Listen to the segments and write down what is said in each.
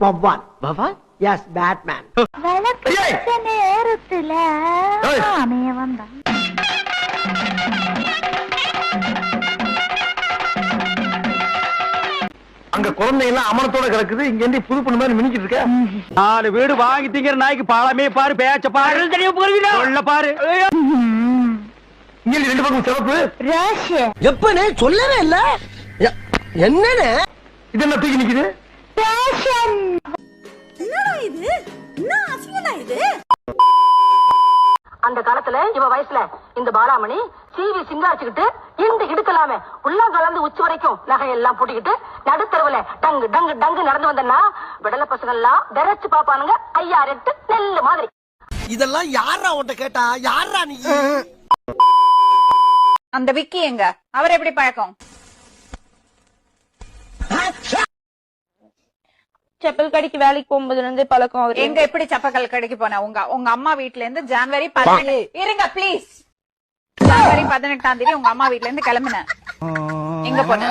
வவ்வால். Yes, Batman. நேரத்துல ஆமைய வந்தான். அங்க குழந்தைங்க அமனத்தோட கிடக்குது, இங்க இருந்து புது பொண்ணு மாதிரி மினிக்கிட்டு இருக்க. 4 வீடு வாங்கி திங்கிற நாய்க்கு பாலமே பாரு, பேச்ச பாரு, சொல்ல பாரு. இங்க 2 பக்கம் சிறப்பு. எப்பனே சொல்லவே இல்ல. என்னன்னு இது என்ன தூக்கி நிக்குது? அந்த காலத்துல இவ வயசுல இந்த பாலாமணி சீவி சிங்காரிச்சுக்கிட்டு இண்டு இடுக்கலாமே உள்ளம் கலந்து உச்சி வரைக்கும் நகையெல்லாம் போட்டுக்கிட்டு நடுத்தருவுல டங்கு டங்கு டங்கு நடந்து வந்தா விடல பசங்க எல்லாம் விரைச்சு பாப்பானுங்க 5-6 நெல்லு மாதிரி. இதெல்லாம் யாரா உன்ட்ட கேட்டா? யாரா நீ? அந்த விக்கி எங்க? அவர் எப்படி பழக்கம்? செப்பல் கடைக்கு வேலைக்கு போகும்போதுல இருந்து பழக்கம். அவர் எங்க எப்படி செப்பல் கடைக்கு போன? உங்க அம்மா வீட்ல இருந்து ஜனவரி 18 இருங்க ப்ளீஸ். ஜனவரி 18ஆம் தேதி உங்க அம்மா வீட்ல இருந்து கிளம்பின. எங்க போன?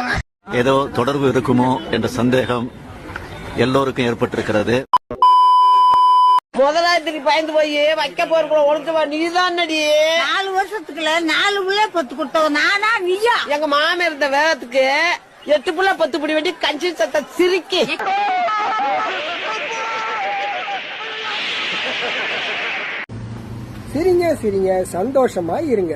ஏதோ தொடர்பு இருக்குமோ என்ற சந்தேகம் எல்லோருக்கும் ஏற்பட்டிருக்கிறது. முதலாளி பயந்து போய் வைக்க போற ஒழுக்கவா நீதான் நடி. 4 வருஷத்துக்குள்ள 4 புள்ள பத்து கொடுத்தவன் நானா நீயா? எங்க மாம இருந்த வேகத்துக்கு 8 புள்ள 10 புடி வெட்டி கஞ்சி சத்த சிரிக்கி. சிரிங்க சிரிங்க, சந்தோஷமா இருங்க.